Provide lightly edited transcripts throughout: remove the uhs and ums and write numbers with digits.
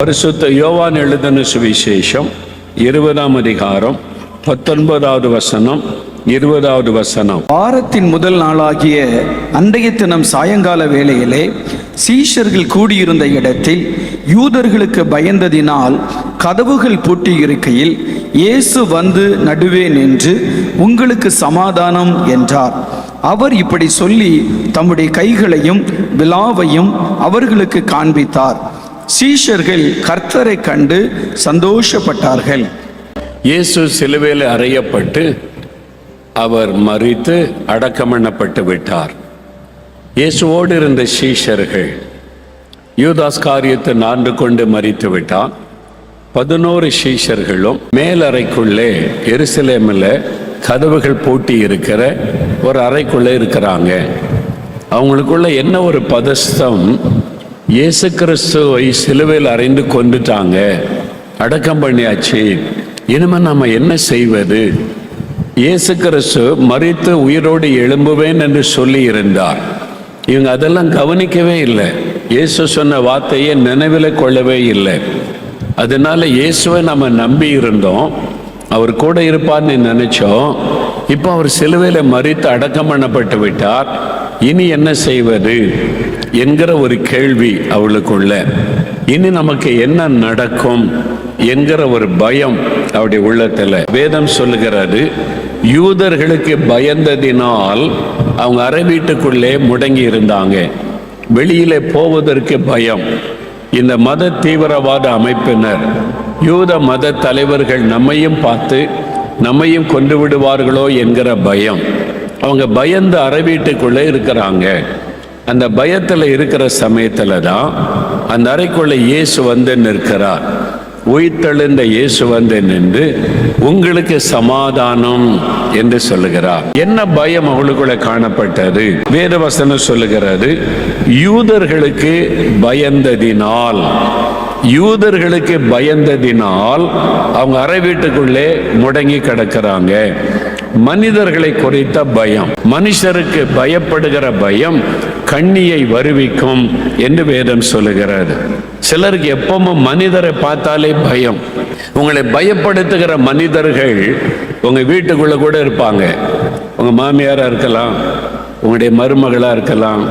பரிசுத்த யோவான் எழுதின சுவிசேஷம் 20ஆம் அதிகாரம் 19வது வசனம் 20வது வசனம். வாரத்தின் முதல் நாளாகிய அன்றைய தினம் சாயங்கால வேளையிலே சீஷர்கள் கூடியிருந்த இடத்தில் யூதர்களுக்கு பயந்ததினால் கதவுகள் பூட்டியிருக்கையில் இயேசு வந்து நடுவே நின்று, உங்களுக்கு சமாதானம் என்றார். அவர் இப்படி சொல்லி தம்முடைய கைகளையும் விலாவையும் அவர்களுக்கு காண்பித்தார். சீஷர்கள் கர்த்தரை கண்டு சந்தோஷப்பட்டார்கள். இயேசு சிலுவையில் அறையப்பட்டு அவர் மரித்து அடக்கமண்ணப்பட்டு விட்டார். இயேசுவோடு இருந்த சீஷர்கள் யூதாஸ் காரியத்தை நான்கு கொண்டு மரித்து விட்டார். 11 சீஷர்களும் மேலறைக்குள்ளே எருசலேமில் கதவுகள் பூட்டி இருக்கிற ஒரு அறைக்குள்ளே இருக்கிறாங்க. அவங்களுக்குள்ள என்ன ஒரு பதஸ்தம், இயேசு கிறிஸ்துவை சிலுவையில் அறைந்து கொண்டுட்டாங்க, அடக்கம் பண்ணியாச்சு, இனிமேல் நம்ம என்ன செய்வது? இயேசு கிறிஸ்து மரித்து உயிரோடு எழும்புவேன் என்று சொல்லி இருந்தார். இவங்க அதெல்லாம் கவனிக்கவே இல்லை. இயேசு சொன்ன வார்த்தையை நினைவில் கொள்ளவே இல்லை. அதனால இயேசுவை நம்ம நம்பி இருந்தோம், அவர் கூட இருப்பார்னு நினைச்சோம். இப்போ அவர் சிலுவையில் மரித்து அடக்கம் பண்ணப்பட்டு விட்டார், இனி என்ன செய்வது என்கிற ஒரு கேள்வி அவளுக்குள்ள. இனி நமக்கு என்ன நடக்கும் என்கிற ஒரு பயம் அவருடைய உள்ளத்தில். வேதம் சொல்லுகிறது, யூதர்களுக்கு பயந்ததினால் அவங்க அறை வீட்டுக்குள்ளே முடங்கி இருந்தாங்க. வெளியிலே போவதற்கு பயம். இந்த மத தீவிரவாத அமைப்பினர், யூத மத தலைவர்கள் நம்மையும் பார்த்து நம்மையும் கொண்டு விடுவார்களோ என்கிற பயம். அவங்க பயந்து அறை வீட்டுக்குள்ளே இருக்கிறாங்க. அந்த பயத்தில் இருக்கிற சமயத்தில் தான் அந்த அறைக்குள்ளே இயேசு வந்து நிற்கிறார். உயிர்த்தெழுந்த இயேசு வந்து நின்று, உங்களுக்கு சமாதானம் என்று சொல்லுகிறார். என்ன பயம் அவளுக்குள்ள காணப்பட்டது? வேதவசனம் சொல்லுகிறது, யூதர்களுக்கு பயந்ததினால் அவங்க அறை வீட்டுக்குள்ளே முடங்கி கிடக்கிறாங்க. மனிதர்களை குறித்த பயம், மனுஷருக்கு பயப்படுகிற பயம் கண்ணியை வருவிக்கும் என்று வேதம் சொல்லுகிறது. சிலருக்கு எப்பவும் மனிதரை பார்த்தாலே பயம். உங்களை பயப்படுத்துகிற மனிதர்கள் உங்க வீட்டுக்குள்ள கூட இருப்பாங்க. உங்க மாமியாரா இருக்கலாம், உங்களுடைய மருமகளா இருக்கலாம்,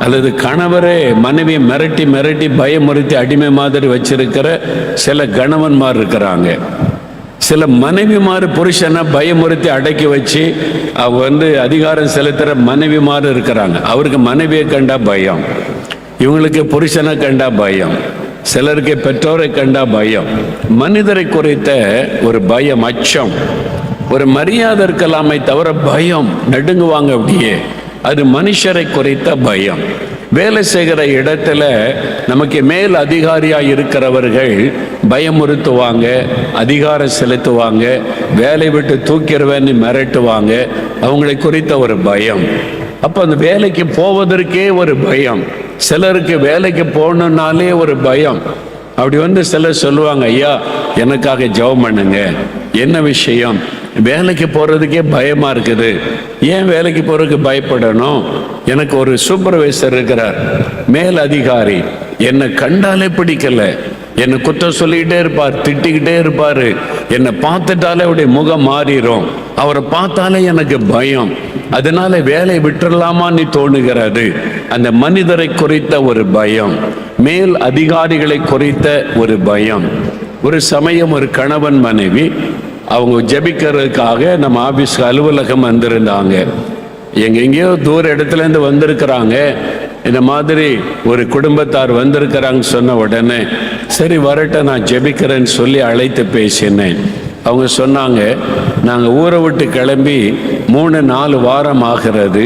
அல்லது கணவரே மனைவியை மிரட்டி மிரட்டி பயமுறுத்தி அடிமை மாதிரி வச்சிருக்கிற சில கணவன்மார் இருக்கிறாங்க. சில மனைவிமார் புருஷனை பயமுறுத்தி அடக்கி வச்சு அவங்க அதிகாரம் செலுத்துகிற மனைவிமார் இருக்கிறாங்க. அவருக்கு மனைவியை கண்டா பயம், இவங்களுக்கு புருஷனை கண்டா பயம், சிலருக்கு பெற்றோரை கண்டா பயம். மனிதரை குறித்த ஒரு பயம், அச்சம், ஒரு மரியாதை இருக்கலாமே தவிர பயம், நடுங்குவாங்க அப்படியே. அது மனுஷரை குறித்த பயம். வேலை செய்கிற இடத்துல நமக்கு மேல் அதிகாரியாக இருக்கிறவர்கள் பயமுறுத்துவாங்க, அதிகாரம் செலுத்துவாங்க, வேலை விட்டு தூக்கிடுவேன்னு மிரட்டுவாங்க. அவங்களை குறித்த ஒரு பயம். அப்போ அந்த வேலைக்கு போவதற்கே ஒரு பயம். சிலருக்கு வேலைக்கு போகணுன்னாலே ஒரு பயம். அப்படி சிலர் சொல்லுவாங்க, ஐயா எனக்காக ஜெபம் பண்ணுங்க. என்ன விஷயம்? வேலைக்கு போகிறதுக்கே பயமாக இருக்குது. ஏன் வேலைக்கு போகிறதுக்கு பயப்படணும்? எனக்கு ஒரு சூப்பர்வைசர் இருக்கிறார், மேல் அதிகாரி, என்னை கண்டாலே பிடிக்கல, என்னை குற்றம் சொல்லிக்கிட்டே இருப்பார், திட்டிக்கிட்டே இருப்பார். என்னை பார்த்துட்டாலே அவருடைய முகம் மாறிடும், அவரை பார்த்தாலே எனக்கு பயம். அதனால வேலையை விட்டுடலாமான்னு தோணுகிறது. அந்த மனிதரை குறித்த ஒரு பயம், மேல் அதிகாரிகளை குறித்த ஒரு பயம். ஒரு சமயம் ஒரு கணவன் மனைவி அவங்க ஜெபிக்கிறதுக்காக நம்ம ஆபீஸ்க்கு அலுவலகம் வந்திருந்தாங்க. எங்கெங்கேயோ தூர இடத்துலேருந்து வந்திருக்கிறாங்க. இந்த மாதிரி ஒரு குடும்பத்தார் வந்திருக்கிறாங்கன்னு சொன்ன உடனே, சரி வரட்ட நான் ஜெபிக்கிறேன்னு சொல்லி அழைத்து பேசினேன். அவங்க சொன்னாங்க, நாங்கள் ஊரை விட்டு கிளம்பி 3-4 வாரம் ஆகிறது,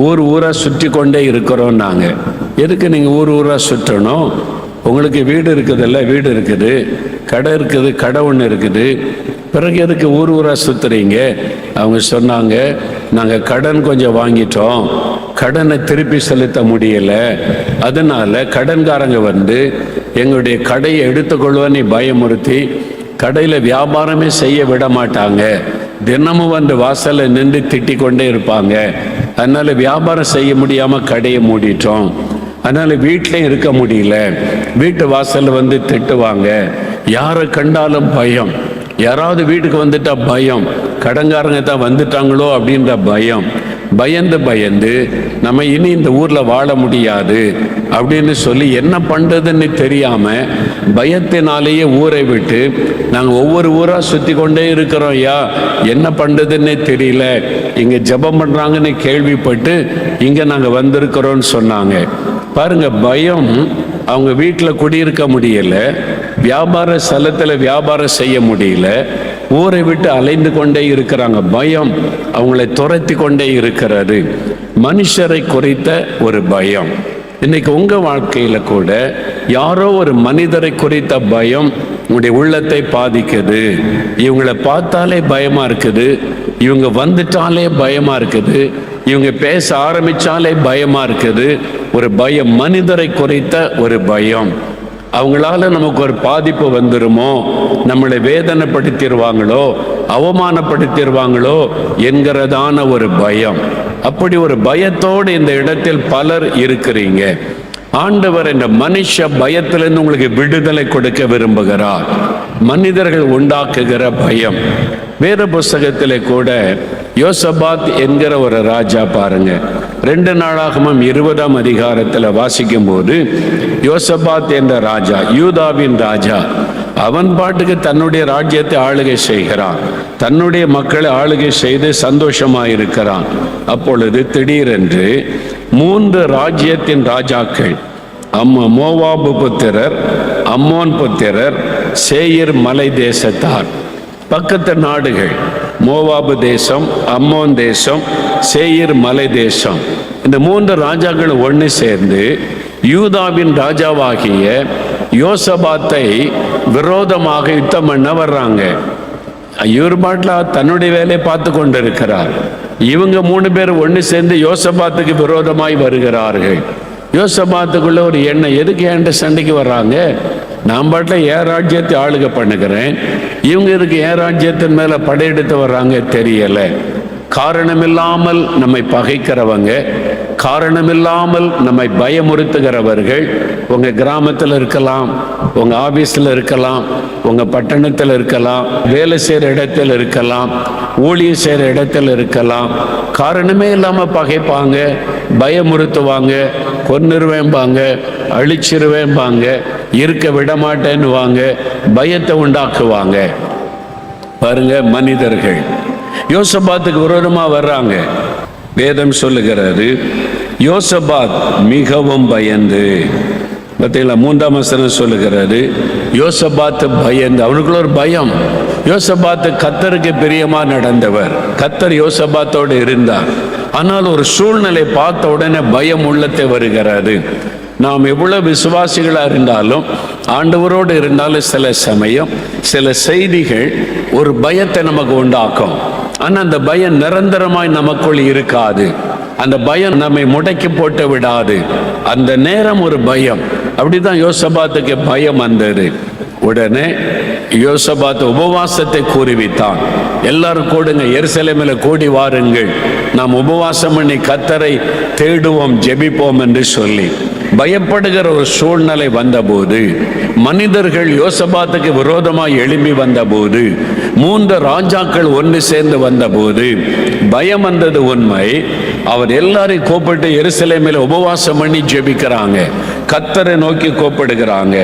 ஊராக சுற்றி கொண்டே இருக்கிறோம். நாங்கள் எதுக்கு நீங்கள் ஊராக சுற்றணும்? உங்களுக்கு வீடு இருக்குதுல்ல, வீடு இருக்குது, கடை இருக்குது, கடை ஒன்று இருக்குது, பிறகு எதுக்கு ஊராக சுற்றுறீங்க? அவங்க சொன்னாங்க, நாங்கள் கடன் கொஞ்சம் வாங்கிட்டோம், கடனை திருப்பி செலுத்த முடியலை, அதனால கடன்காரங்க எங்களுடைய கடையை எடுத்துக்கொள்வன்னு பயமுறுத்தி கடையில் வியாபாரமே செய்ய விட மாட்டாங்க. தினமும் வாசலில் நின்று திட்டி கொண்டே இருப்பாங்க. அதனால வியாபாரம் செய்ய முடியாமல் கடையை மூடிட்டோம். அதனால வீட்டிலையும் இருக்க முடியல, வீட்டு வாசல்ல வந்து திட்டுவாங்க, யாரை கண்டாலும் பயம், யாராவது வீட்டுக்கு வந்துட்டா பயம், கடன்காரங்க தான் வந்துட்டாங்களோ அப்படின்ற பயம். பயந்து பயந்து நம்ம இனி இந்த ஊர்ல வாழ முடியாது அப்படின்னு சொல்லி என்ன பண்றதுன்னு தெரியாம பயத்தினாலேயே ஊரை விட்டு நாங்க ஒவ்வொரு ஊரா சுத்தி கொண்டே இருக்கிறோம். ஐயா, என்ன பண்றதுன்னே தெரியல, இங்க ஜெபம் பண்றாங்கன்னு கேள்விப்பட்டு இங்க நாங்க வந்திருக்கிறோம்னு சொன்னாங்க. பாருங்க, பயம். அவங்க வீட்டில் குடியிருக்க முடியல, வியாபார ஸ்தலத்தில் வியாபாரம் செய்ய முடியல, ஊரை விட்டு அலைந்து கொண்டே இருக்கிறாங்க. பயம் அவங்களை துரத்தி கொண்டே இருக்கிறது. மனுஷரை குறித்த ஒரு பயம். இன்னைக்கு உங்க வாழ்க்கையில கூட யாரோ ஒரு மனிதரை குறித்த பயம் உங்களுடைய உள்ளத்தை பாதிக்குது. இவங்களை பார்த்தாலே பயமா இருக்குது, இவங்க வந்துட்டாலே பயமா இருக்குது, இவங்க பேச ஆரம்பிச்சாலே பயமா இருக்குது. ஒரு பயம், மனிதரை குறித்த ஒரு பயம். அவங்களால நமக்கு ஒரு பாதிப்பு வந்துருமோ, நம்மளை வேதனைப்படுத்திடுவாங்களோ, அவமானப்படுத்திடுவாங்களோ என்கிறதான ஒரு பயம். அப்படி ஒரு பயத்தோடு இந்த இடத்தில் பலர் இருக்கிறீங்க. ஆண்டவர் இந்த மனுஷ பயத்திலிருந்து உங்களுக்கு விடுதலை கொடுக்க விரும்புகிறார். மனிதர்கள் உண்டாக்குகிற பயம். வேத புஸ்தகத்திலே கூட யோசபாத் என்கிற ஒரு ராஜா, பாருங்க, 2 நாளாகமம் 20ஆம் அதிகாரத்தில் வாசிக்கும் போது யோசபாத் என்ற ராஜா, யூதாவின் ராஜா, அவன் பாட்டுக்கு தன்னுடைய ராஜ்யத்தை ஆளுகை செய்கிறான், தன்னுடைய மக்களை ஆளுகை செய்து சந்தோஷமாயிருக்கிறான். அப்பொழுது திடீரென்று 3 ராஜ்யத்தின் ராஜாக்கள், மோவாபு புத்திரர், அம்மோன் புத்திரர், சேயீர் மலை தேசத்தார், பக்கத்து நாடுகள், மோவாபு தேசம், அம்மோன் தேசம், சேயீர் மலை தேசம், இந்த 3 ராஜாக்கள் ஒன்று சேர்ந்து யூதாவின் ராஜாவாகிய யோசபாத்தை விரோதமாக யுத்தம் பண்ண வர்றாங்க. இவர் பாட்டில் தன்னுடைய வேலையை பார்த்து கொண்டு இருக்கிறார். இவங்க 3 பேர் ஒன்று சேர்ந்து யோசபாத்துக்கு விரோதமாய் வருகிறார்கள். யோசபாத்துக்குள்ள ஒரு எண்ணம், எதுக்கு என்கிட்ட சண்டைக்கு வர்றாங்க? நான் பாட்டில் என் ராஜ்யத்தை ஆளுகை பண்ணுகிறேன், இவங்க இதுக்கு என் ராஜ்யத்தின் மேல படையெடுத்து வர்றாங்க தெரியல. காரணமில்லாமல் நம்மை பகைக்கிறவங்க, காரணமில்லாமல் நம்மை பயமுறுத்துகிறவர்கள் உங்க கிராமத்தில் இருக்கலாம், உங்க ஆபீஸ்ல இருக்கலாம், உங்க பட்டணத்தில் இருக்கலாம், வேலை செய்கிற இடத்துல இருக்கலாம், ஊழியம் செய்கிற இடத்துல இருக்கலாம். காரணமே இல்லாம பகைப்பாங்க, பயமுறுத்துவாங்க, கொன்னுருவேம்பாங்க, அழிச்சிருவேம்பாங்க, இருக்க விட மாட்டேன்னு வாங்க, பயத்தை உண்டாக்குவாங்க. பாருங்க, மனிதர்கள் யோசபாத்துக்கு விரோதமா வர்றாங்க. வேதம் சொல்லுகிறது, யோசபாத் மிகவும் பயந்து, பார்த்தீங்களா, 3ஆம் வசனம் சொல்லுகிறது, யோசபாத்து பயந்து. அவனுக்குள்ள ஒரு பயம். யோசபாத்து கர்த்தருக்கு பிரியமா நடந்தவர், கர்த்தர் யோசபாத்தோடு இருந்தார். ஆனால் ஒரு சூழ்நிலை பார்த்த உடனே பயம் உள்ளத்தை வருகிறது. நாம் எவ்வளவு விசுவாசிகளா இருந்தாலும், ஆண்டவரோடு இருந்தாலும், சில சமயம் சில செய்திகள் ஒரு பயத்தை நமக்கு உண்டாக்கும். ஆனால் அந்த பயம் நிரந்தரமாய் நமக்குள் இருக்காது. அந்த பயம் நம்மை முடக்கி போட்டு விடாது. அந்த நேரம் ஒரு பயம். அப்படிதான் யோசபாத்துக்கு பயம் வந்தது. உடனே யோசபாத் உபவாசத்தை கூறிவித்தான். எல்லாரும் கூடுங்க, எருசலேமில் கூடி வாருங்கள், நாம் உபவாசம் பண்ணி கர்த்தரை தேடுவோம், ஜெபிப்போம் என்று சொல்லி. பயப்படுகிற ஒரு சூழ்நிலை வந்தபோது, மனிதர்கள் யோசபாத்துக்கு விரோதமாய் எழும்பி வந்தபோது, 3 ராஜாக்கள் ஒன்று சேர்ந்து வந்தபோது பயம் வந்தது உண்மை. அவர் எல்லாரையும் கூப்பிட்டு எருசலேமில் உபவாசம் பண்ணி ஜெபிக்கிறாங்க, கர்த்தரை நோக்கி கூப்பிடுகிறாங்க.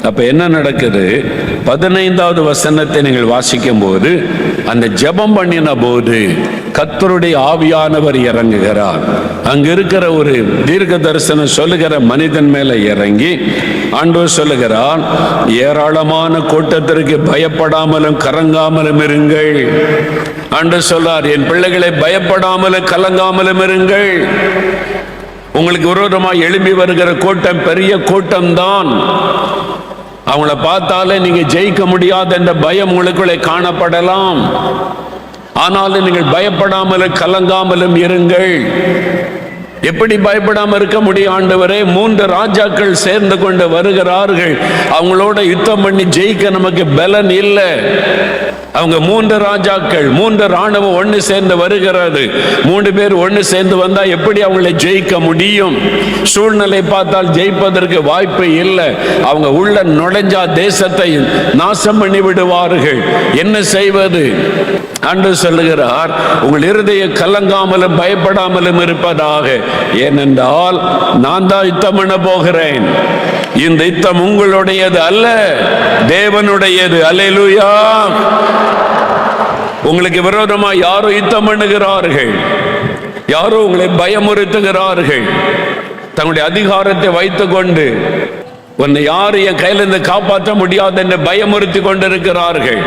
அப்ப என்ன நடக்குது? 15வது வசனத்தை நீங்கள் வாசிக்கும் போது, அந்த ஜெபம் பண்ணின போது கர்த்தருடைய ஆவியானவர் இறங்குகிறார். அங்க இருக்கிற ஒரு தீர்க்க தரிசனம் சொல்லுகிற மனிதன் மேல இறங்கி ஆண்டவர் சொல்லுகிறார், ஏராளமான கூட்டத்திற்கு பயப்படாமலும் கலங்காமலும் இருங்கள். ஆண்டவர் சொல்றார், என் பிள்ளைகளை பயப்படாமலும் கலங்காமலும் இருங்கள். உங்களுக்கு விரோதமாக எழும்பி வருகிற கூட்டம் பெரிய கூட்டம்தான். அவங்கள பார்த்தாலே நீங்க ஜெயிக்க முடியாத என்ற பயம் உங்களுக்குள்ளே காணப்படலாம். ஆனாலும் நீங்கள் பயப்படாமலும் கலங்காமலும் இருங்கள். எப்படி பயப்படாம இருக்க முடியும் ஆண்டவரே? 3 ராஜாக்கள் சேர்ந்து கொண்டு வருகிறார்கள். அவங்களோட யுத்தம் பண்ணி ஜெயிக்க நமக்கு பலன் இல்லை. அவங்க 3 ராஜாக்கள், 3 ராணுவம் ஒன்று சேர்ந்து வருகிறது. 3 பேர் ஒன்று சேர்ந்து வந்தா எப்படி அவங்களை ஜெயிக்க முடியும்? சூழ்நிலை பார்த்தால் ஜெயிப்பதற்கு வாய்ப்பு இல்லை. அவங்க உள்ள நுழைஞ்சா தேசத்தை நாசம் பண்ணி விடுவார்கள். என்ன செய்வது? ஆண்டவர் சொல்லுகிறார், உங்கள் இருதய கலங்காமலும் பயப்படாமலும் இருப்பதாக. ஏனென்றால் நான் தான் யுத்தம் பண்ண போகிறேன். இந்த யுத்தம் உங்களுடையது அல்ல, தேவனுடையது. அல்லேலூயா. உங்களுக்கு விரோதமா யாரோ யுத்தம் பண்ணுகிறார்கள், யாரோ உங்களை பயமுறுத்துகிறார்கள். தங்களுடைய அதிகாரத்தை வைத்துக் கொண்டு உன்னை யாரும் என் கையிலிருந்து காப்பாற்ற முடியாது என்று பயமுறுத்தி கொண்டிருக்கிறார்கள்.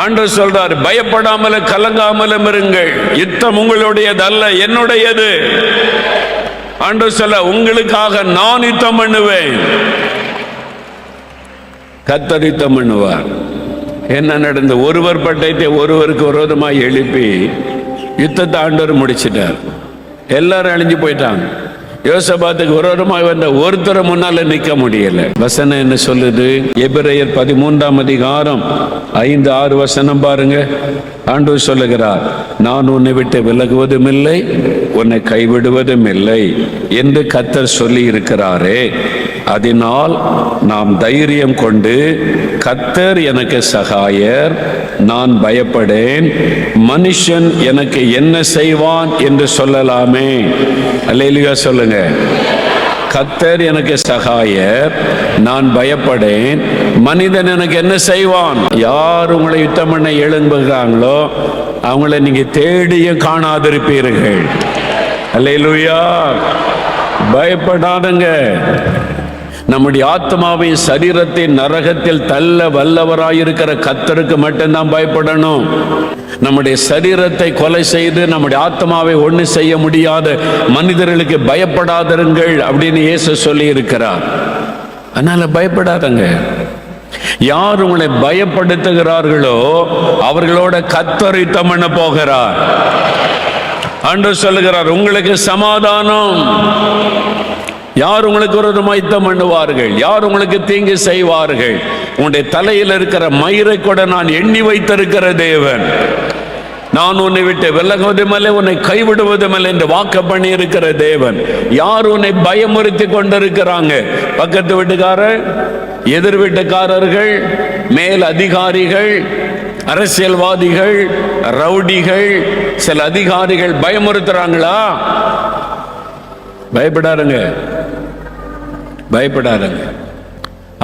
ஆண்டவர் சொல்றார், பயப்படாமலும் கலங்காமலும் இருங்கள். யுத்தம் உங்களுடையது அல்ல, என்னுடையது. ஆண்டவர் சொல்ல, உங்களுக்காக நான் யுத்தம் பண்ணுவேன். கர்த்தர் யுத்தம் பண்ணுவார். என்ன நடந்து? ஒருவர் பட்டயத்தை ஒருவருக்கு விரோதமாக எழுப்பி யுத்தத்தை ஆண்டவர் முடிச்சிட்டார். எல்லாரும் அழிஞ்சு போயிட்டாங்க. யோசபாத்துக்கு விரோதமாக வந்த ஒருத்தரை முன்னால நிற்க முடியல. வசனம் என்ன சொல்லுது? எபிரேயர் 13ஆம் அதிகாரம் 5-6 வசனம் பாருங்க. ஆண்டவர் சொல்லுகிறார், நான் உன்னை விட்டு விலகுவதும் இல்லை, உன்னை கைவிடுவதும் இல்லை என்று கர்த்தர் சொல்லி இருக்கிறாரே. அதனால் நாம் தைரியம் கொண்டு, கர்த்தர் எனக்கு சகாயர், நான் பயப்படேன், மனுஷன் எனக்கு என்ன செய்வான் என்று சொல்லலாமே. அல்லேலூயா சொல்லுங்க. கர்த்தர் எனக்கு சகாயர், நான் பயப்படேன், மனிதன் எனக்கு என்ன செய்வான்? யார் உங்களை யுத்தம் பண்ண எழும்புகிறாங்களோ அவங்கள நீங்க தேடியும் காணாதிருப்பீர்கள். அல்லேலூயா. பயப்படாதங்க. நம்முடைய ஆத்மாவை சரீரத்தின் நரகத்தில் தள்ள வல்லவராயிருக்கிற கர்த்தருக்கு மட்டும்தான் பயப்படணும். நம்முடைய சரீரத்தை கொலை செய்து நம்முடைய ஆத்மாவை ஒண்ணு செய்ய முடியாத மனிதர்களுக்கு பயப்படாதிருங்கள் அப்படின்னு இயேசு சொல்லி இருக்கிறார். அதனால பயப்படாதங்க. யார் உங்களை பயப்படுத்துகிறார்களோ அவர்களோட கர்த்தர் யுத்தம் பண்ண போகிறார். ஆண்டவர் சொல்லுகிறார், உங்களுக்கு சமாதானம். யார் உங்களுக்கு விரோதமாக யுத்தம் பண்ணுவார்கள்? யார் உங்களுக்கு தீங்கு செய்வார்கள்? உன்னுடைய தலையில் இருக்கிற மயிரை கூட நான் எண்ணி வைத்திருக்கிற தேவன். நான் உன்னை விட்டு விலகுவதுமில்லை, உன்னை கைவிடுவதுமில்லை என்று வாக்கு பண்ணி இருக்கிற தேவன். யார் உன்னை பயமுறுத்தி கொண்டிருக்கிறாங்க? பக்கத்து வீட்டுக்காரர், எதிர் வீட்டுக்காரர்கள், மேல் அதிகாரிகள், அரசியல்வாதிகள், ரவுடிகள், சில அதிகாரிகள் பயமுறுத்துறாங்களா? பயப்படாருங்க, பயப்படாருங்க.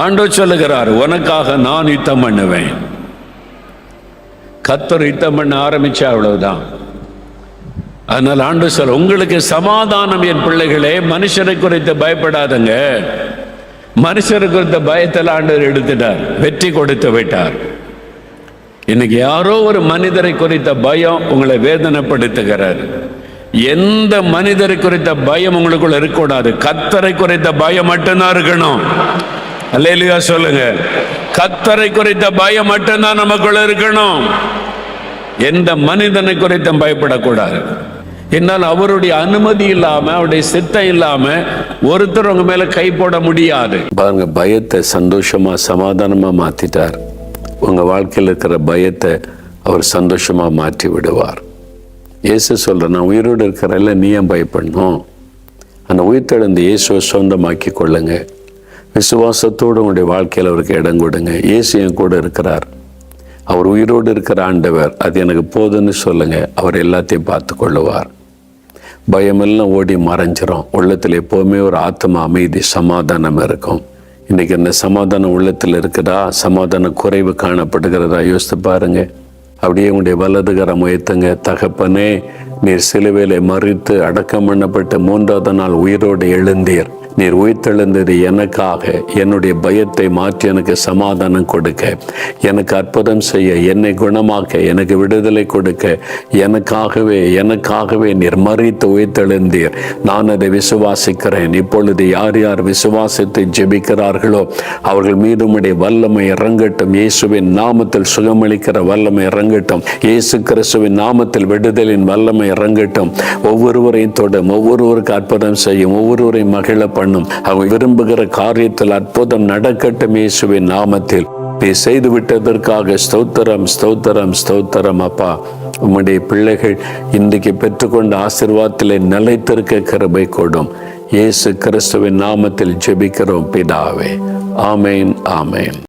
ஆண்டவர் சொல்லுகிறார், உனக்காக நான் யுத்தம் பண்ணுவேன். கர்த்தர் யுத்தம் பண்ண ஆரம்பிச்சா அவ்வளவுதான். அதனால் ஆண்டவர் சொல்ல, உங்களுக்கு சமாதானம் என் பிள்ளைகளே, மனுஷரை குறித்து பயப்படாதங்க. மனுஷரை குறித்த பயத்தில் ஆண்டவர் எடுத்துட்டார், வெற்றி கொடுத்து விட்டார். இன்னைக்கு யாரோ ஒரு மனிதரை குறித்த பயம் உங்களை வேதனைப்படுத்துகிறார். எந்த மனிதரை குறித்த பயம் உங்களுக்குள்ள இருக்கக்கூடாது. கர்த்தரை குறித்த பயம் மட்டும்தான் இருக்கணும். அல்லேலூயா சொல்லுங்க. கர்த்தரை குறித்த பயம் மட்டும்தான் நமக்குள்ள இருக்கணும். எந்த மனிதனை குறித்த பயப்படக்கூடாது. என்னால் அவருடைய அனுமதி இல்லாம, அவருடைய சித்தம் இல்லாம ஒருத்தர் உங்க மேல கை போட முடியாது. பாருங்க, பயத்தை சந்தோஷமா சமாதானமா மாத்திட்டார். உங்க வாழ்க்கையில் இருக்கிற பயத்தை அவர் சந்தோஷமா மாற்றி விடுவார். இயேசு சொல்ற, நான் உயிரோடு இருக்கிறல்ல, நீ ஏன் பயப்படணும்? அந்த உயிர்த்தெழுந்த இயேசுவை சொந்தமாக்கி கொள்ளுங்க. விசுவாசத்தோடு உங்களுடைய வாழ்க்கையில் அவருக்கு இடம் கொடுங்க. இயேசு என் கூட இருக்கிறார், அவர் உயிரோடு இருக்கிற ஆண்டவர், அது எனக்கு போதுன்னு சொல்லுங்க. அவர் எல்லாத்தையும் பார்த்து கொள்ளுவார். பயமெல்லாம் ஓடி மறைஞ்சிரும். உள்ளத்தில் எப்போவுமே ஒரு ஆத்ம அமைதி, சமாதானம் இருக்கும். இன்றைக்கி அந்த சமாதானம் உள்ளத்தில் இருக்குதா? சமாதான குறைவு காணப்படுகிறதா? யோசித்து பாருங்க. அப்படியே உங்களுடைய வலதுகரம் உயர்த்துங்க. தகப்பனே, நீர் சிலுவையிலே மறித்து அடக்கம் பண்ணப்பட்டு 3ஆவது நாள் உயிரோடு எழுந்தீர். நீர் உயிர்த்தெழுந்தது எனக்காக, என்னுடைய பயத்தை மாற்றி எனக்கு சமாதானம் கொடுக்க, எனக்கு அற்புதம் செய்ய, என்னை குணமாக்க, எனக்கு விடுதலை கொடுக்க, எனக்காகவே நீர் மரித்து உயிர்த்தெழுந்தீர். நான் அதை விசுவாசிக்கிறேன். இப்பொழுது யார் யார் விசுவாசித்து ஜெபிக்கிறார்களோ அவர்கள் மீது உம்முடைய வல்லமை இறங்கட்டும். இயேசுவின் நாமத்தில் சுகமளிக்கிற வல்லமை இறங்கட்டும். இயேசு கிறிஸ்துவின் நாமத்தில் விடுதலின் வல்லமை இறங்கட்டும். ஒவ்வொருவரையும் தொடும், ஒவ்வொருவருக்கு அற்புதம் செய்யும், ஒவ்வொருவரையும் மகிழ பண்ணும். அவங்க விரும்புகிற காரியத்தில் அற்புதம் நடக்கட்டும். இயேசுவின் நாமத்தில் நீ செய்து விட்டதற்காக ஸ்தோத்திரம், ஸ்தோத்திரம், ஸ்தோத்திரம். அப்பா, உம்முடைய பிள்ளைகள் இன்றைக்கு பெற்றுக்கொண்ட ஆசீர்வாதத்திலே நிலைத்திருக்க கிருபை கொடும். இயேசு கிறிஸ்துவின் நாமத்தில் ஜெபிக்கிறோம் பிதாவே. ஆமேன், ஆமேன்.